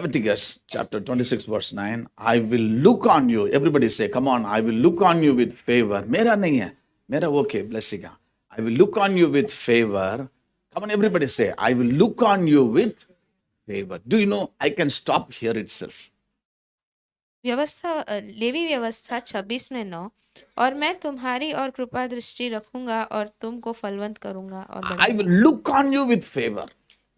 Leviticus chapter 26 verse 9, I will look on you. Everybody say, come on, I will look on you with favor. मेरा नहीं है, मेरा okay, blessing. I will look on you with favor. Come on, everybody say, I will look on you with favor. Do you know, I can stop here itself. लेवी व्यवस्था 26:9 और मैं तुम्हारी और कृपा दृष्टि रखूंगा और तुमको फलवंत करूंगा और I बढ़ाऊंगा। will look on you with favor.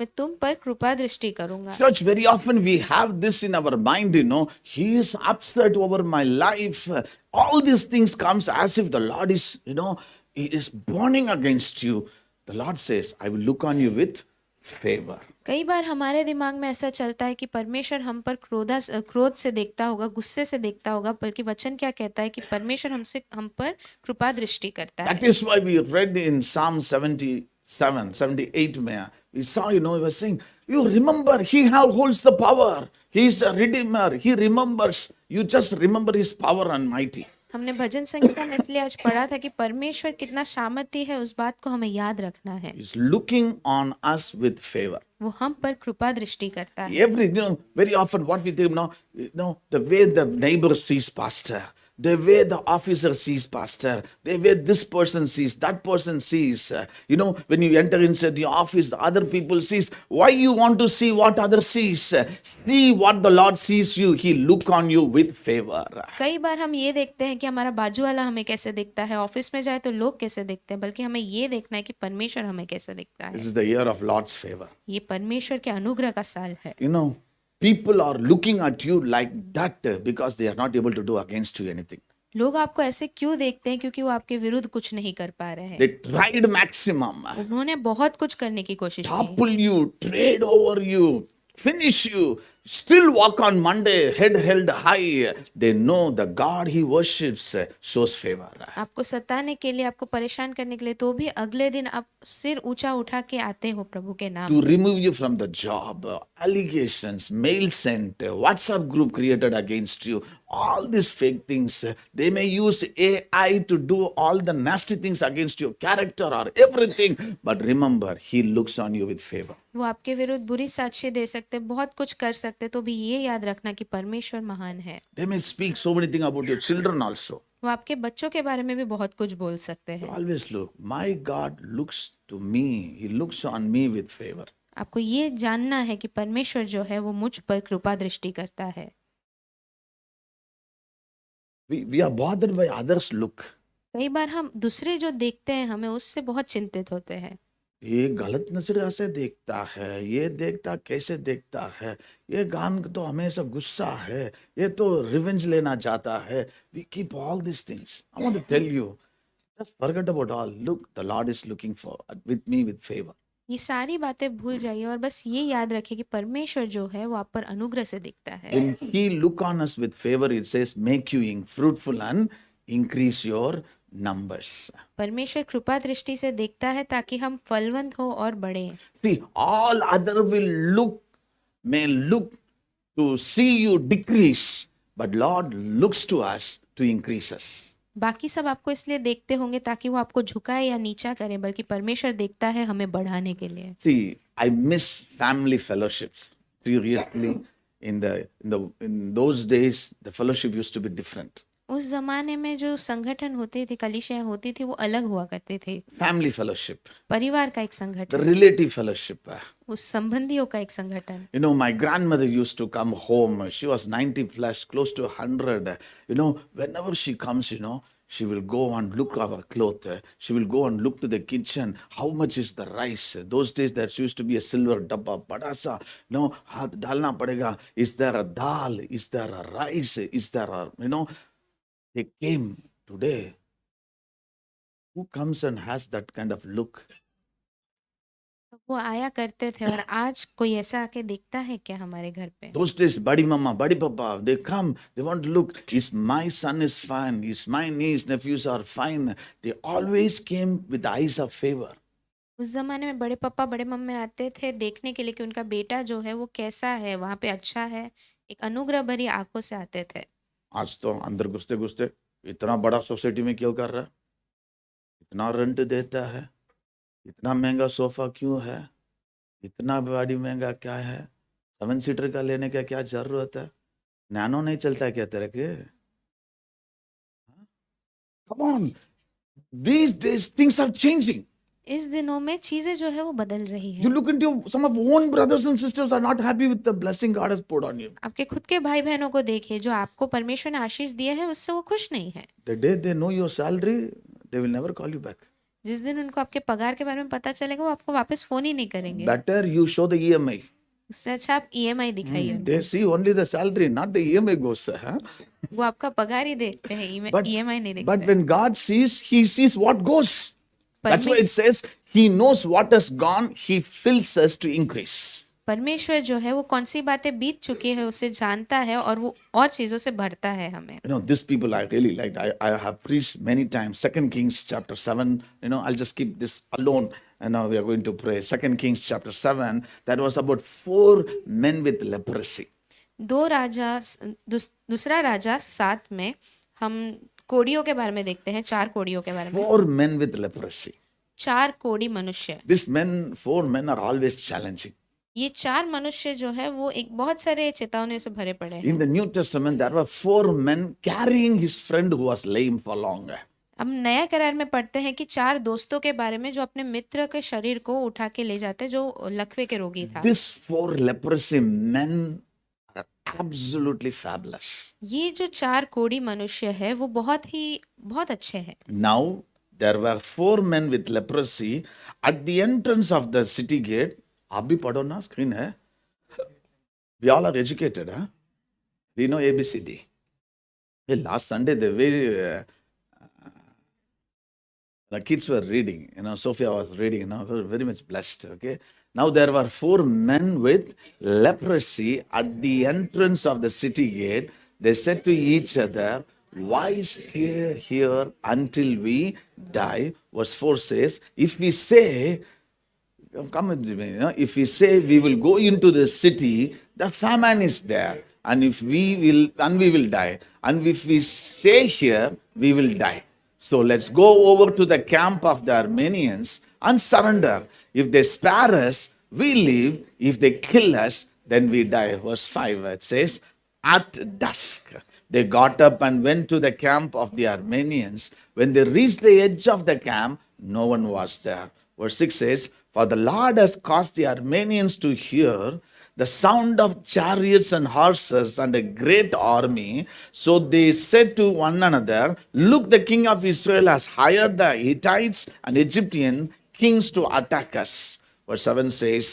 मैं तुम पर कृपा दृष्टि करूंगा। Church, very often we have this in our mind, he is upset over my life. All these things comes as if the Lord is, he is burning against you. The Lord says, I will look on you with favor. कई बार हमारे दिमाग में ऐसा चलता है कि परमेश्वर हम पर क्रोध से देखता होगा, गुस्से से देखता होगा, बल्कि वचन क्या कहता है कि परमेश्वर हम पर कृपा दृष्टि करता है। That is why we read in Psalm 77, 78, we saw, he was saying, you remember, he holds the power. He is a redeemer. He remembers. You just remember his power and mighty. हमने भजन संहिता में इसलिए आज पढ़ा था कि परमेश्वर कितना सामर्थी है, उस बात को हमें याद रखना है। He is looking on us with favor. वो हम पर कृपा दृष्टि करता है। Very often what we think, the way the neighbor sees pastor, the way the officer sees pastor, the way this person sees, that person sees. When you enter inside the office, the other people sees. Why you want to see what others sees? See what the Lord sees you. He look on you with favor. कई बार हम ये देखते हैं कि हमारा बाजू वाला हमें कैसे दिखता है, ऑफिस में जाए तो लोग कैसे दिखते हैं, बल्कि हमें ये देखना है कि परमेश्वर हमें कैसे दिखता है। This is the year of Lord's favor. ये परमेश्वर के अनुग्रह का साल है। People are looking at you like that because they are not able to do against you anything. लोग आपको ऐसे क्यों देखते हैं? क्योंकि वो आपके विरुद्ध कुछ नहीं कर पा रहे हैं। They tried maximum. उन्होंने बहुत कुछ करने की कोशिश की। Topple you, trade over you, finish you, still walk on Monday, head held high. They know the God he worships shows favor. आपको सताने के लिए, आपको परेशान करने के लिए, तो भी अगले दिन आप सिर ऊंचा उठा के आते हो प्रभु के नाम। To remove you from the job, allegations, mail sent, WhatsApp group created against you, all these fake things. They may use AI to do all the nasty things against your character or everything. But remember, he looks on you with favor. वो आपके विरुद्ध बुरी साक्ष्य दे सकते, बहुत कुछ कर सकते, तो भी ये याद रखना कि परमेश्वर महान है। They may speak so many things about your children also. वो आपके बच्चों के बारे में भी बहुत कुछ बोल सकते हैं। Always look, my God looks to me. He looks on me with favor. आपको ये जानना है कि परमेश्वर जो है वो मुझ पर कृपा दृष्टि करता है। We are bothered by others' look. कई बार हम दूसरे जो देखते हैं, हमें उससे बहुत चिंतित होते हैं। ये गलत नजरिया से देखता है, ये देखता कैसे देखता है, ये गान तो हमेशा गुस्सा है, ये तो रिवेंज लेना चाहता है. We keep all these things. I want to tell you, just forget about all. Look, the Lord is looking for with me with favor. ये सारी बातें भूल जाइए और बस ये याद रखिए कि परमेश्वर जो है वो आप पर अनुग्रह से दिखता है। When He look on us with favor, it says, make you fruitful and increase your numbers. परमेश्वर कृपा दृष्टि से देखता है ताकि हम फलवंत हो और बढ़े। See, all other may look to see you decrease, but Lord looks to us to increase us. बाकी सब आपको इसलिए देखते होंगे ताकि वो आपको झुकाए या नीचा करे, बल्कि परमेश्वर देखता है हमें बढ़ाने के लिए। See, I miss family fellowships. Seriously, in those days, the fellowship used to be different. उस जमाने में जो संगठन होते थे, कलीसियां होती थी, वो अलग हुआ करते थे। Family fellowship, परिवार का एक the संगठन, relative fellowship. उस संबंधियों का एक संगठन। My grandmother used to come home. She was 90 plus, close to 100. Whenever she comes, she will go and look at our clothes. She will go and look to the kitchen. How much is the rice? Those days there used to be a silver dabba, bada sa. हाथ डालना पड़ेगा. Is there a dal? Is there a rice? Is there a, they came today. Who comes and has that kind of look? वो आया करते थे और आज कोई ऐसा आके देखता है क्या हमारे घर पे? Those days, badi mama, badi papa, they come, they want to look, is my son is fine, is my niece, nephews are fine. They always came with the eyes of favor. उस जमाने में बड़े पापा बड़े mummy आते थे देखने के लिए कि उनका बेटा जो है वो कैसा है, वहां पे अच्छा है, एक अनुग्रह भरी आंखों से आते थे। आज तो अंदर घुसते घुसते इतना बड़ा सोसाइटी में क्यों कर रहा है, इतना रेंट देता है, इतना महंगा सोफा क्यों है, इतना बड़ी महंगा क्या है, 7 सीटर का लेने का क्या जरूरत है? नैनो नहीं चलता है क्या तेरे के? Come on. These days things are changing. इस दिनों में चीजें जो है वो बदल रही You है। look into some of your own brothers and sisters are not happy with the blessing God has poured on you. आपके खुद के भाई बहनों को देखिए, जो आपको परमेश्वर ने आशीष दिया है उससे वो खुश नहीं है। The day they know your salary, they will never call you back. जिस दिन उनको आपके पगार के बारे में पता चलेगा वो आपको वापस फोन ही नहीं करेंगे। Better you show the EMI. उससे अच्छा आप ईएमआई दिखाइए उनको। They see only the salary, not the EMI goes. Huh? वो आपका पगार ही देखते हैं, ईएमआई नहीं But देखते। when God sees, He sees what goes. That's why Parme- it says, He knows what has gone, He fills us to increase. परमेश्वर जो है वो कौन सी बातें बीत चुकी है उसे जानता है और वो और चीजों से भरता है हमें। You know, these people I really liked. I have preached many times. 2 Kings chapter 7. You know, I'll just keep this alone. And now we are going to pray. 2 Kings chapter 7. That was about 4 men with leprosy. दूसरा राजा 7 में हम कोड़ियों के बारे में देखते हैं, 4 कोड़ियों के बारे में। 4 men with leprosy. 4 कोड़ी मनुष्य। These men, 4 men are always challenging. ये 4 मनुष्य जो है वो एक बहुत सारे चेतावनी से भरे पड़े हैं। In the New Testament, there were 4 men carrying his friend who was lame for long. हम नया करार में पढ़ते हैं कि 4 दोस्तों के बारे में जो अपने मित्र के शरीर को उठा के ले जाते, जो लकवे के रोगी था। These 4 leprosy men are absolutely fabulous. ये जो 4 कोड़ी मनुष्य है वो बहुत अच्छे हैं। Now, there were 4 men with leprosy at the entrance of the city gate. आप भी पढ़ो ना, स्क्रीन है. We all are educated, huh? We know ABCD. Hey, last Sunday, the kids were reading. You know, Sophia was reading. You know, we were very much blessed. Okay. Now there were 4 men with leprosy at the entrance of the city gate. They said to each other, "Why stay here until we die?" Verse 4 says, "If we say, come with me, you know, if we say we will go into the city, the famine is there, and we will die. And if we stay here, we will die. So let's go over to the camp of the Armenians and surrender. If they spare us, we live. If they kill us, then we die." Verse 5, it says, "At dusk, they got up and went to the camp of the Armenians. When they reached the edge of the camp, no one was there." Verse 6 says, "For the Lord has caused the Armenians to hear the sound of chariots and horses and a great army. So they said to one another, 'Look, the king of Israel has hired the Hittites and Egyptian kings to attack us.'" Verse 7 says,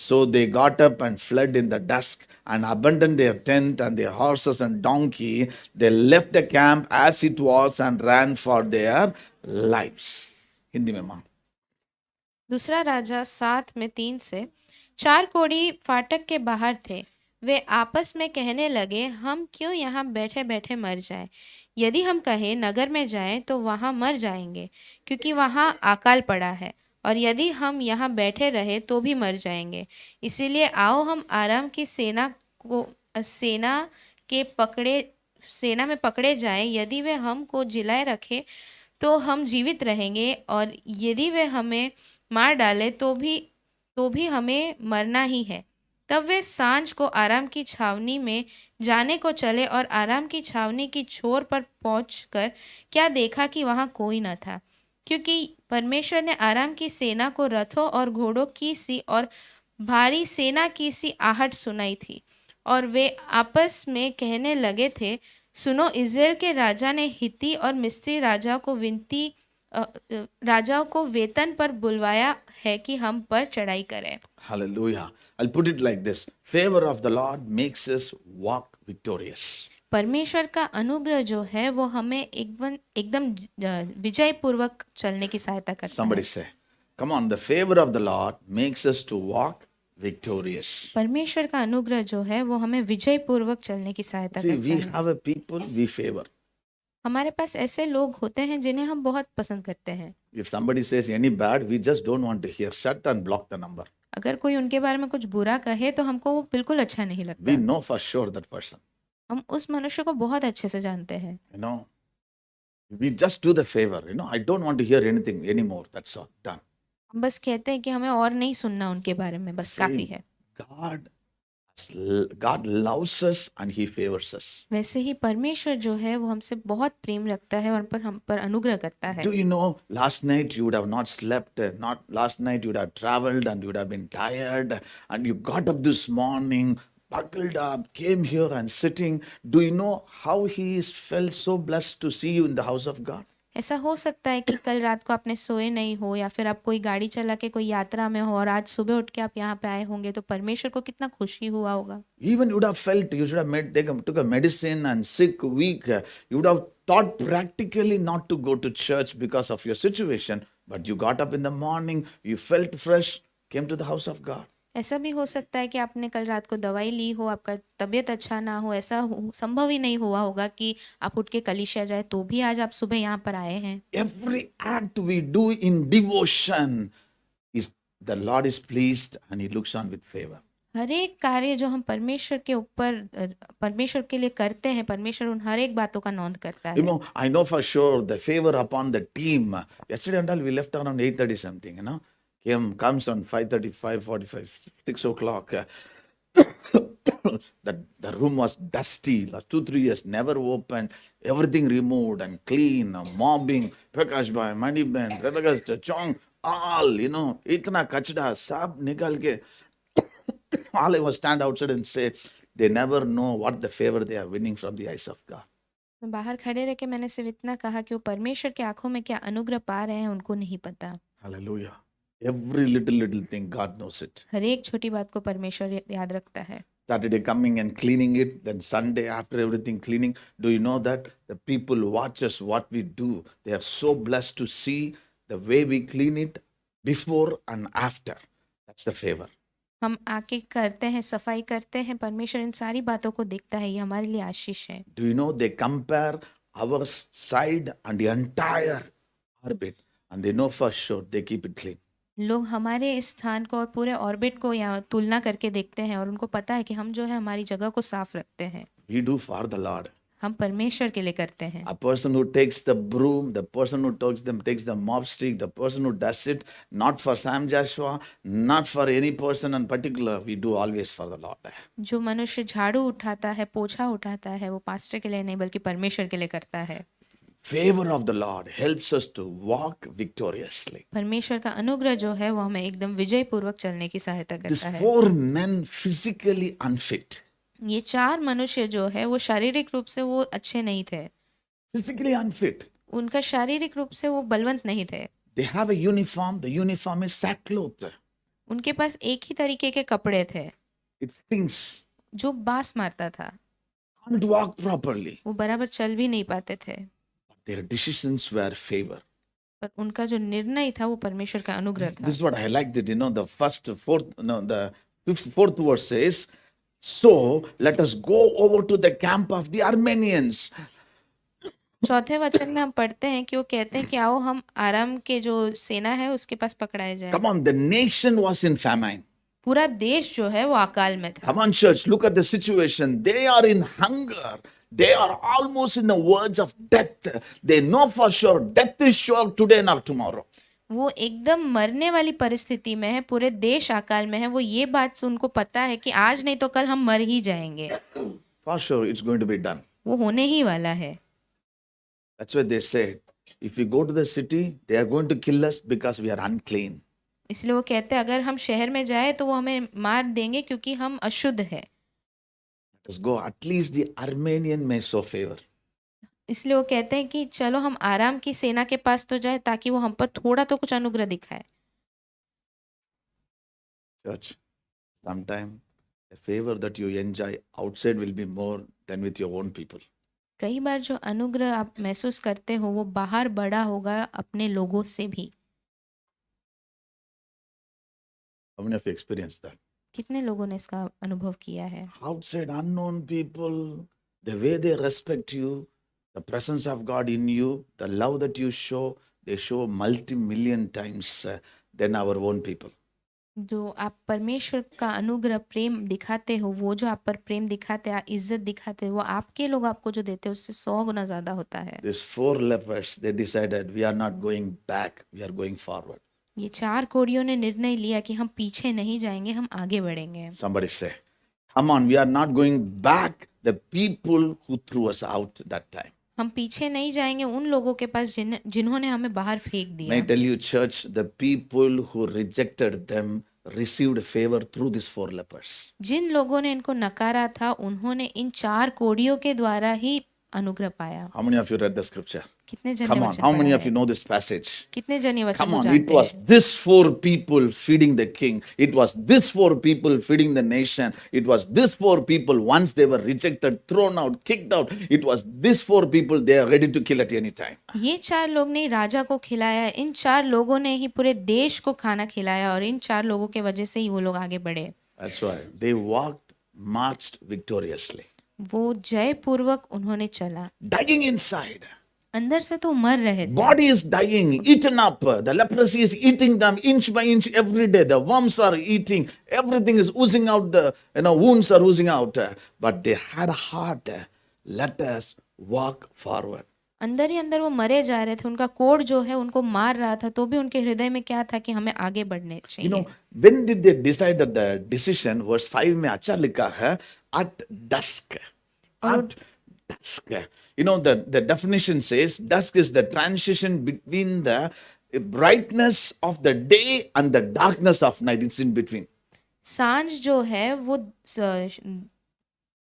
"So they got up and fled in the dusk and abandoned their tent and their horses and donkey. They left the camp as it was and ran for their lives." Hindi में मां. दूसरा राजा 7 में 3 से 4 कोड़ी फाटक के बाहर थे। वे आपस में कहने लगे, "हम क्यों यहाँ बैठे बैठे मर जाएं? यदि हम कहें नगर में जाएं तो वहाँ मर जाएंगे, क्योंकि वहाँ अकाल पड़ा है, और यदि हम यहाँ बैठे रहे तो भी मर जाएंगे। इसीलिए आओ हम आराम की सेना में पकड़े जाएं। यदि वे हमको जिलाए रखे तो हम जीवित रहेंगे, और यदि वे हमें मार डाले तो भी हमें मरना ही है।" तब वे सांझ को आराम की छावनी में जाने को चले, और आराम की छावनी की छोर पर पहुंचकर क्या देखा कि वहां कोई न था, क्योंकि परमेश्वर ने आराम की सेना को रथों और घोड़ों की सी और भारी सेना की सी आहट सुनाई थी। और वे आपस में कहने लगे थे, "सुनो, इज़राइल के राजा ने हित्ती और मिस्री राजाओं को वेतन पर बुलवाया है कि हम पर चढ़ाई करें." Hallelujah. I'll put it like this. Favor of the Lord makes us walk victorious. परमेश्वर का अनुग्रह जो है वो हमें एकदम विजय पूर्वक चलने की सहायता करता Somebody है। say, come on, the favor of the Lord makes us to walk victorious. परमेश्वर का अनुग्रह जो है वो हमें विजय पूर्वक चलने की सहायता See, करता we है। have a people we favor. हमारे पास ऐसे लोग होते हैं जिन्हें हम बहुत पसंद करते हैं। If somebody says any bad, we just don't want to hear. Shut and block the number. अगर कोई उनके बारे में कुछ बुरा कहे तो हमको वो बिल्कुल अच्छा नहीं लगता। We know for sure that person. हम उस मनुष्य को बहुत अच्छे से जानते हैं। You know, we just do the favor. You know, I don't want to hear anything anymore. That's all. Done. हम बस कहते हैं कि हमें और नहीं सुनना उनके बारे में, बस काफी See, है। God God loves us and He favors us. वैसे ही परमेश्वर जो है वो हमसे बहुत प्रेम रखता है और हम पर अनुग्रह करता है। Do you know, last night you would have not slept, not last night you would have traveled and you would have been tired, and you got up this morning, buckled up, came here and sitting. Do you know how He is felt so blessed to see you in the house of God? ऐसा हो सकता है कि कल रात को आपने सोए नहीं हो या फिर आप कोई गाड़ी चला के कोई यात्रा में हो और आज सुबह उठ के आप यहाँ पे आए होंगे, तो परमेश्वर को कितना खुशी हुआ होगा। Even you would have felt you should have took a medicine and sick, weak. You would have thought practically not to go to church because of your situation, but you got up in the morning, you felt fresh, came to the house of God. ऐसा भी हो सकता है कि आपने कल रात को दवाई ली हो, आपका तबीयत अच्छा ना हो, ऐसा संभव ही नहीं हुआ होगा कि आप उठ के कलीसिया जाए, तो भी आज आप सुबह यहाँ पर आए हैं। Every act we do in devotion is the Lord is pleased and He looks on with favor. हर एक कार्य जो हम परमेश्वर के ऊपर परमेश्वर के लिए करते हैं, परमेश्वर उन हर एक बातों का नोंद करता You है। know, I know for sure the favor upon the team. Yesterday and all we left around 8:30 something, you know. Comes on 5:30, 5:45, 6 o'clock. The room was dusty. Last 2-3 years never opened. Everything removed and clean. Mobbing. Prakash Bhai, Mani Ben, Radhagast, Chong, all, you know. Itna kachda, sab nikal ke. All I was stand outside and say, they never know what the favor they are winning from the eyes of God. मैं बाहर खड़े रह के मैंने सिर्फ इतना कहा कि वो परमेश्वर के आंखों में क्या अनुग्रह पा रहे हैं, उनको नहीं पता। Hallelujah. Every little thing, God knows it. हर एक छोटी बात को परमेश्वर याद रखता है। Saturday coming and cleaning it, then Sunday after everything cleaning. Do you know that the people watch us what we do? They are so blessed to see the way we clean it before and after. That's the favor. हम आके करते हैं, सफाई करते हैं, परमेश्वर इन सारी बातों को देखता है, ये हमारे लिए आशीष है। Do you know they compare our side and the entire orbit, and they know for sure they keep it clean. लोग हमारे इस स्थान को और पूरे ऑर्बिट को यहाँ तुलना करके देखते हैं और उनको पता है कि हम जो है हमारी जगह को साफ रखते हैं। We do for the Lord. हम परमेश्वर के लिए करते हैं। A person who takes the broom, the person who takes the mop stick, the person who does it, not for Sam Joshua, not for any person in particular, we do always for the Lord. जो मनुष्य झाड़ू उठाता है, पोछा उठाता है, वो pastor के लिए नहीं बल्कि परमेश्वर के लिए करता है। Favor of the Lord helps us to walk victoriously. परमेश्वर का अनुग्रह जो है वो हमें एकदम विजय पूर्वक चलने की सहायता These करता है। 4 men physically unfit. ये 4 मनुष्य जो है वो शारीरिक रूप से वो अच्छे नहीं थे, Physically unfit. उनका शारीरिक रूप से वो बलवंत नहीं थे। They have a uniform. The uniform is sackcloth. उनके पास एक ही तरीके के कपड़े थे It stinks. जो बास मारता था, Can't walk properly. वो बराबर चल भी नहीं पाते थे, Their decisions were favor. पर उनका जो निर्णय था वो परमेश्वर का अनुग्रह था। This is what I liked it. You know, the fourth verse says, "So let us go over to the camp of the Armenians." चौथे वचन में हम पढ़ते हैं कि वो कहते हैं कि आओ हम आराम के जो सेना है उसके पास पकड़ाए जाए। Come on, the nation was in famine. पूरा देश जो है वो अकाल में था। Come on, church, look at the situation. They are in hunger. They are almost in the verge of death. They know for sure death is sure today, not tomorrow. वो एकदम मरने वाली परिस्थिति में है, पूरे देश अकाल में है। वो ये बात से उनको पता है कि आज नहीं तो कल हम मर ही जाएंगे, For sure, it's going to be done. वो होने ही वाला है। That's why they said, if we go to the city, they are going to kill us because we are unclean. इसलिए वो कहते हैं अगर हम शहर में जाए तो वो हमें मार देंगे क्योंकि हम अशुद्ध है। Let us go. At least the Armenian may show favor. इसलिए वो कहते हैं कि चलो हम आराम की सेना के पास तो जाए ताकि वो हम पर थोड़ा तो कुछ अनुग्रह दिखाए। Church, sometime the favor that you enjoy outside will be more than with your own people. कई बार जो अनुग्रह आप महसूस करते हो वो बाहर बड़ा होगा अपने लोगों से भी। How many of you experienced that? कितने लोगों ने इसका अनुभव किया है? Outside unknown people, the way they respect you, the presence of God in you, the love that you show, they show multi-million times than our own people. जो आप परमेश्वर का अनुग्रह प्रेम दिखाते हो, वो जो आप पर प्रेम दिखाते हैं, इज्जत दिखाते हो, वो आपके लोग आपको जो देते हैं उससे 100 गुना ज्यादा होता है। These 4 lepers, they decided we are not going back, we are going forward. ये 4 कोढ़ियों ने निर्णय लिया कि हम पीछे नहीं जाएंगे, हम आगे बढ़ेंगे। Somebody say, Come on, we are not going back the people who threw us out that time. हम पीछे नहीं जाएंगे उन लोगों के पास जिन्होंने हमें बाहर फेंक May I दिया। tell you, church, the people who rejected them received favor through these 4 lepers. जिन लोगों ने इनको नकारा था उन्होंने इन 4 कोड़ियों के द्वारा ही अनुग्रह पाया। How many of you read the scripture? कितने जन Come ने on, वचन how पढ़ा many of है? you know this passage? कितने जन ये वचन Come को on, it जानते was हैं? this 4 people feeding the king. It was this 4 people feeding the nation. It was this 4 people, once they were rejected, thrown out, kicked out. It was this 4 people, they are ready to kill at any time. ये 4 लोग ने ही राजा को खिलाया, इन 4 लोगों ने ही पूरे देश को खाना खिलाया और इन 4 लोगों के वजह से ही वो लोग आगे बढ़े। That's why they walked, marched victoriously. वो जय पूर्वक उन्होंने चला। Dying inside. अंदर से तो मर रहे थे। Body is dying, eaten up. The leprosy is eating them inch by inch every day. The worms are eating. Everything is oozing out. The wounds are oozing out. But they had a heart. Let us walk forward. अंदर ही अंदर वो मरे जा रहे थे। उनका कोढ़ जो है उनको मार रहा था, तो भी उनके हृदय में क्या था कि हमें आगे बढ़ने चाहिए। When did they decide that the decision? Verse 5 में अच्छा लिखा है at dusk. At dusk. The definition says dusk is the transition between the brightness of the day and the darkness of night. It's in between. सांझ जो है वो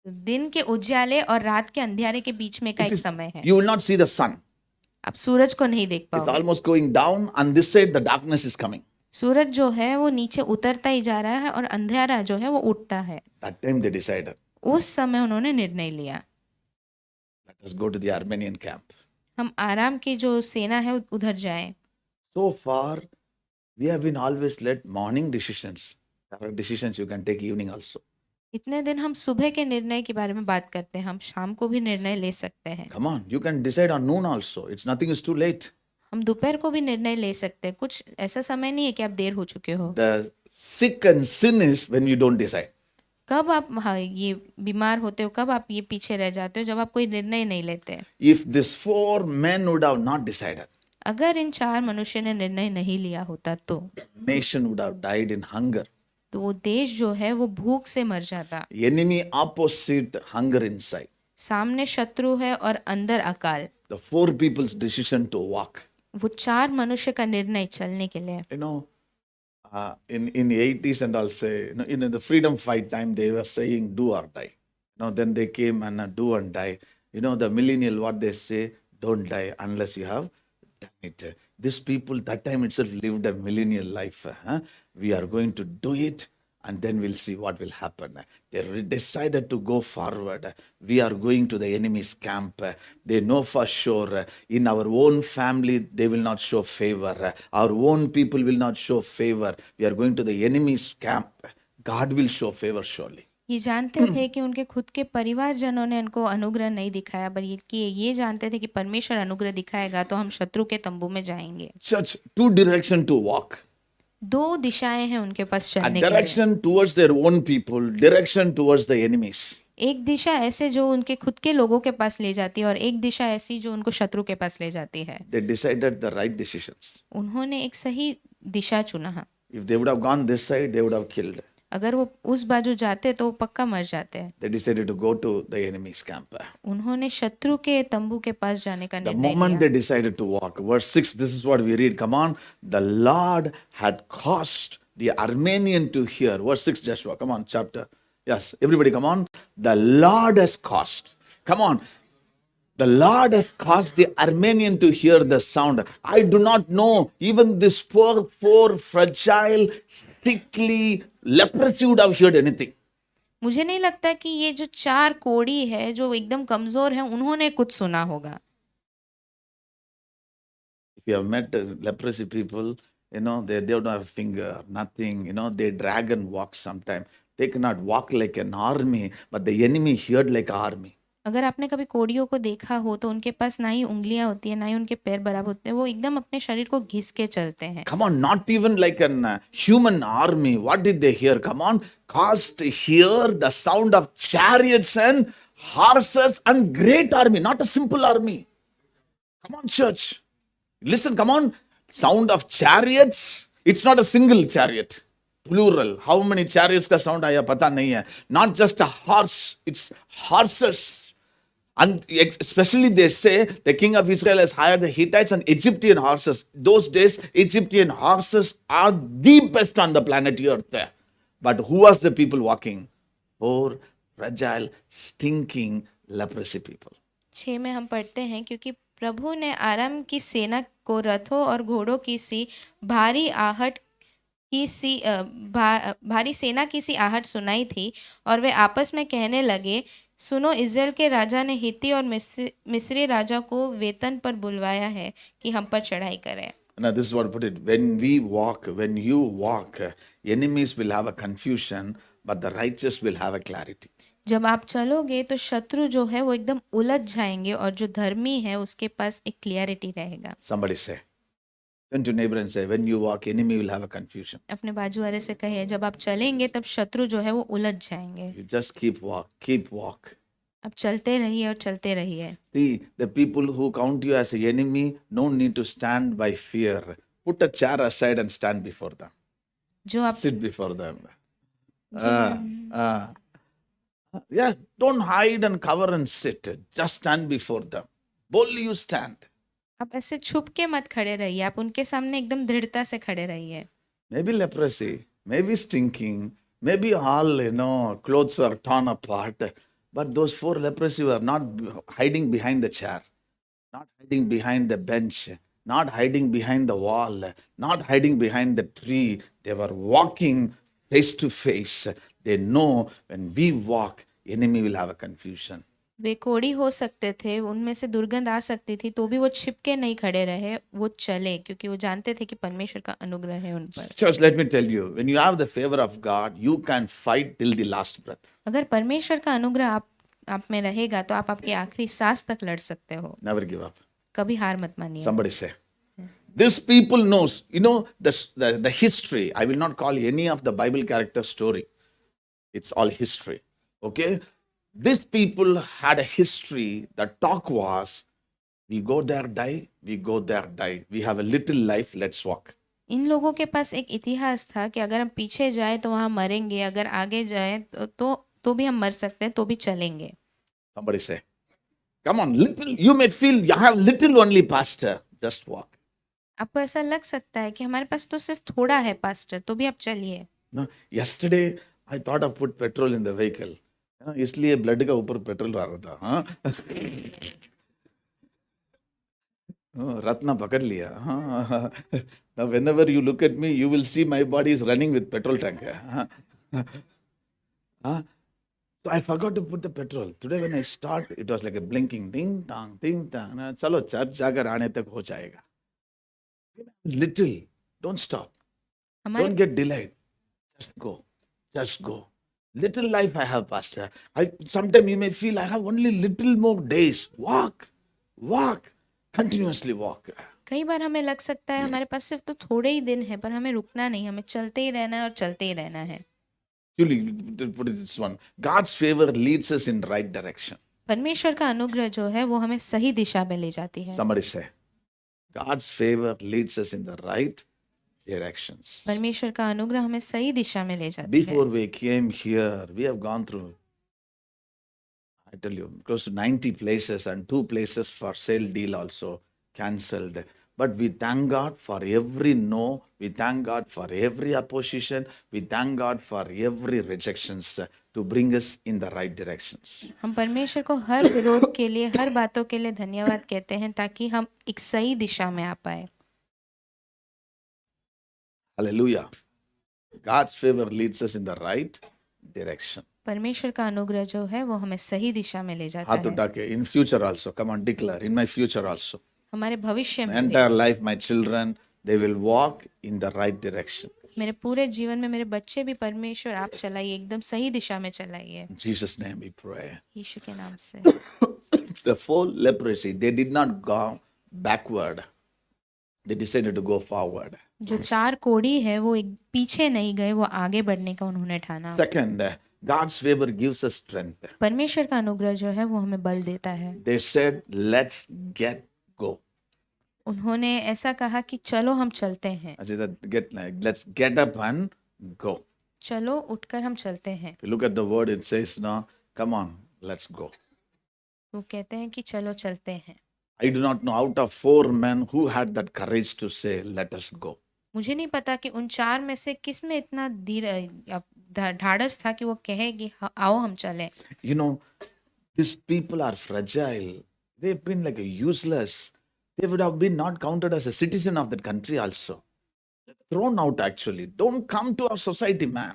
दिन के उजाले और रात के अंधियारे के बीच में का एक समय है। You will not see the sun. आप सूरज को नहीं देख It's पाओगे। almost going down, and this side the darkness is coming. सूरज जो है वो नीचे उतरता ही जा रहा है और अंधेरा जो है वो उठता है। That time they decided, उस समय उन्होंने निर्णय लिया, let us go to the Armenian camp. हम आराम की जो सेना है उधर जाएं। So far, we have been always led morning decisions. There are decisions you can take evening also. इतने दिन हम सुबह के निर्णय के बारे में बात करते हैं, हम शाम को भी निर्णय ले सकते हैं। Come on, you can decide on noon also. It's nothing is too late. हम दोपहर को भी निर्णय ले सकते हैं, कुछ ऐसा समय नहीं है कि आप देर हो चुके हो। The sick and sin is when you don't decide. कब आप ये बीमार होते हो, कब आप ये पीछे रह जाते हो, जब आप कोई निर्णय नहीं लेते। If these 4 men would have not decided, अगर इन 4 मनुष्य ने निर्णय नहीं लिया होता तो nation would have died in hunger. तो वो देश जो है वो भूख से मर जाता। Enemy opposite, hunger inside. सामने शत्रु है और अंदर अकाल। The 4 people's decision to walk. वो 4 मनुष्य का निर्णय चलने के लिए। In the 80s and all say, in the freedom fight time, they were saying do or die. Then they came and do and die. The millennial, what they say, don't die unless you have done it. These people, that time itself lived a millennial life. We are going to do it and then we'll see what will happen. They decided to go forward. We are going to the enemy's camp. They know for sure in our own family they will not show favor. Our own people will not show favor. We are going to the enemy's camp. God will show favor surely. ये जानते थे कि उनके खुद के परिवारजनों ने उनको अनुग्रह नहीं दिखाया, बल्कि ये जानते थे कि परमेश्वर अनुग्रह दिखाएगा तो हम शत्रु के तंबू में जाएंगे। Church, 2 directions to walk. 2 दिशाएं हैं उनके पास A चलने के लिए। direction towards their own people, direction towards the enemies. एक दिशा ऐसे जो उनके खुद के लोगों के पास ले जाती है और एक दिशा ऐसी जो उनको शत्रु के पास ले जाती है। They decided the right decisions. उन्होंने एक सही दिशा चुना। If they would have gone this side, they would have killed. अगर वो उस बाजू जाते तो वो पक्का मर जाते हैं। They decided to go to the enemy's camp. उन्होंने शत्रु के तंबू के पास जाने का The निर्णय moment लिया। they decided to walk, verse 6, this is what we read. Come on. The Lord had caused the Armenian to hear. Verse 6, Joshua. Come on, chapter. Yes, everybody, come on. The Lord has caused. Come on. The Lord has caused the Armenian to hear the sound. I do not know. Even this poor, fragile, sickly leprosy would have heard anything. मुझे नहीं लगता कि ये जो 4 कोढ़ी है जो एकदम कमजोर है उन्होंने कुछ सुना होगा। If you have met leprosy people, they don't have a finger, nothing. They drag and walk sometimes. They cannot walk like an army, but the enemy heard like an army. अगर आपने कभी कोढ़ियों को देखा हो तो उनके पास ना ही उंगलियां होती है, ना ही उनके पैर बराबर होते हैं, वो एकदम अपने शरीर को घिस के चलते हैं। Come on, not even like an human army. What did they hear? Come on, caused to hear the sound of chariots and horses and great army, not a simple army. Come on, church. Listen, come on. Sound of chariots. It's not a single chariot. plural. How many chariots का sound आया पता नहीं है. Not just a horse, it's horses. And especially they say the king of Israel has hired the Hittites and Egyptian horses. Those days, Egyptian horses are the best on the planet Earth. But who was the people walking? Poor, fragile, stinking, leprosy people. 6 में हम पढ़ते हैं, क्योंकि प्रभु ने आराम की सेना को रथों और घोड़ों की सी भारी आहट की सी भारी सेना की सी आहट सुनाई थी, और वे आपस में कहने लगे, सुनो, इज़राइल के राजा ने हित्ती और मिस्री राजा को वेतन पर बुलवाया है कि हम पर चढ़ाई करें. Now, this is what I put it. When we walk, when you walk, enemies will have a confusion, but the righteous will have a clarity. जब आप चलोगे तो शत्रु जो है वो एकदम उलझ जाएंगे, और जो धर्मी है उसके पास एक क्लियरिटी रहेगा. Somebody say. Turn to neighbor and say, when you walk, enemy will have a confusion. अपने बाजू वाले से कहिए, जब आप चलेंगे तब शत्रु जो है वो उलझ जाएंगे. You just keep walk. आप चलते रहिए और चलते रहिए. See, the people who count you as an enemy, no need to stand by fear. Put a chair aside and stand before them. जो आप Sit before them. Yeah, don't hide and cover and sit. Just stand before them. Boldly you stand. आप ऐसे छुप के मत खड़े रहिए, आप उनके सामने एकदम दृढ़ता से खड़े रहिए. Maybe leprosy, maybe stinking, maybe all, clothes were torn apart. But those 4 leprosy were not hiding behind the chair, not hiding behind the bench, not hiding behind the wall, not hiding behind the tree. They were walking face to face. They know when we walk, enemy will have a confusion. वे कोढ़ी हो सकते थे, उनमें से दुर्गंध आ सकती थी, तो भी वो छिप के नहीं खड़े रहे, वो चले, क्योंकि वो जानते थे कि परमेश्वर का अनुग्रह है उन पर. Church, let me tell you, when you have the favor of God, you can fight till the last breath. अगर परमेश्वर का अनुग्रह आप में रहेगा तो आप आपकी आखिरी सांस तक लड़ सकते हो. Never give up. कभी हार मत मानिए. Somebody say. This people knows, the history. I will not call any of the Bible character story. It's all history. Okay? These people had a history. The talk was, we go there, die. We go there, die. We have a little life. Let's walk. इन लोगों के पास एक इतिहास था कि अगर हम पीछे जाए तो वहां मरेंगे, अगर आगे जाए तो भी हम मर सकते हैं, तो भी चलेंगे. Somebody say, come on, little. You may feel you have little only, pastor. Just walk. आपको ऐसा लग सकता है कि हमारे पास तो सिर्फ थोड़ा है पास्टर, तो भी आप चलिए. No, yesterday I thought of put petrol in the vehicle. इसलिए ब्लड का ऊपर पेट्रोल आ रहा था. हाँ. रत्ना पकड़ लिया. हाँ. Now whenever you look at me, you will see my body is running with petrol tank. So I forgot to put the petrol. Today when I start, it was like a blinking ding dong, ding dong. चलो church जाकर आने तक हो जाएगा. Little, don't stop. Don't get delayed. Just go. Little life I have, pastor. Sometimes you may feel I have only little more days. Walk. Continuously walk. कई बार हमें लग सकता है हमारे पास सिर्फ तो थोड़े ही दिन है, पर हमें रुकना नहीं, हमें चलते ही रहना है और चलते ही रहना है. Put it this one. God's favor leads us in right direction. परमेश्वर का अनुग्रह जो है वो हमें सही दिशा में ले जाती है. Somebody say, God's favor leads us in the right directions. परमेश्वर का अनुग्रह हमें सही दिशा में ले जाती है. Before we came here, we have gone through, I tell you, close to 90 places and 2 places for sale deal also cancelled. But we thank God for every no. We thank God for every opposition. We thank God for every rejections to bring us in the right directions. हम परमेश्वर को हर विरोध के लिए, हर बातों के लिए धन्यवाद कहते हैं, ताकि हम एक सही दिशा में आ पाए. Hallelujah. God's favor leads us in the right direction. परमेश्वर का अनुग्रह जो है वो हमें सही दिशा में ले जाता हाथ है. उठा के, in future also, come on, declare, in my future also. हमारे भविष्य My में भी, entire life, my children, they will walk in the right direction. मेरे पूरे जीवन में मेरे बच्चे भी परमेश्वर आप चलाइए, एकदम सही दिशा में चलाइए. In Jesus' name we pray. यीशु के नाम से. The 4 leprosy, they did not go backward. They decided to go forward. जो 4 कोढ़ी है वो एक पीछे नहीं गए, वो आगे बढ़ने का उन्होंने ठाना. Second, God's favor gives us strength. परमेश्वर का अनुग्रह जो है वो हमें बल देता है. They said, let's go. उन्होंने ऐसा कहा कि चलो हम चलते हैं. Let's get up and go. चलो उठकर हम चलते हैं। If you look at the word, it says, no, come on, let's go. वो कहते हैं कि चलो चलते हैं। I do not know out of 4 men who had that courage to say, let us go. मुझे नहीं पता कि उन 4 में से किस में इतना ढाढ़स था कि वो कहे कि आओ हम चलें। You know, these people are fragile. They've been like a useless. They would have been not counted as a citizen of that country also. Thrown out actually. Don't come to our society, man.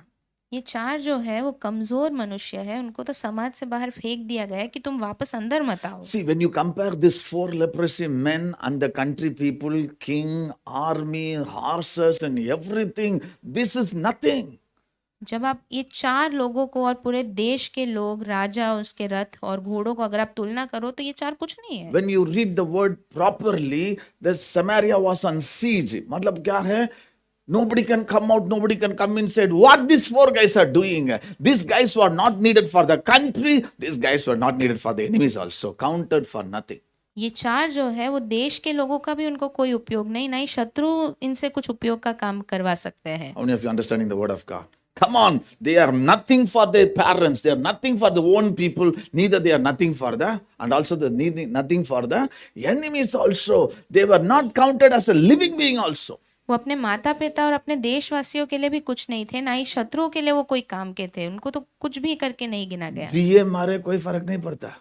ये 4 जो है वो कमजोर मनुष्य है, उनको तो समाज से बाहर फेंक दिया गया है कि तुम वापस अंदर मत आओ। See, when you compare these 4 leprosy men and the country people, king, army, horses and everything, this is nothing. जब आप ये 4 लोगों को और पूरे देश के लोग, राजा, उसके रथ और घोड़ों को अगर आप तुलना करो तो ये 4 कुछ नहीं है। When you read the word properly, the Samaria was on siege. मतलब क्या है? Nobody can come out, nobody can come inside. What these 4 guys are doing? These guys were not needed for the country. These guys were not needed for the enemies also. Counted for nothing. ये 4 जो है वो देश के लोगों का भी उनको कोई उपयोग नहीं, ना ही शत्रु इनसे कुछ उपयोग का काम करवा सकते हैं। How many of you understanding the word of God? Come on, they are nothing for their parents. They are nothing for the own people. Neither they are nothing for the, and also the nothing for the enemies also. They were not counted as a living being also. वो अपने माता पिता और अपने देशवासियों के लिए भी कुछ नहीं थे, ना ही शत्रुओं के लिए वो कोई काम के थे। उनको तो कुछ भी करके नहीं गिना गया। ये मारे कोई फर्क नहीं पड़ता।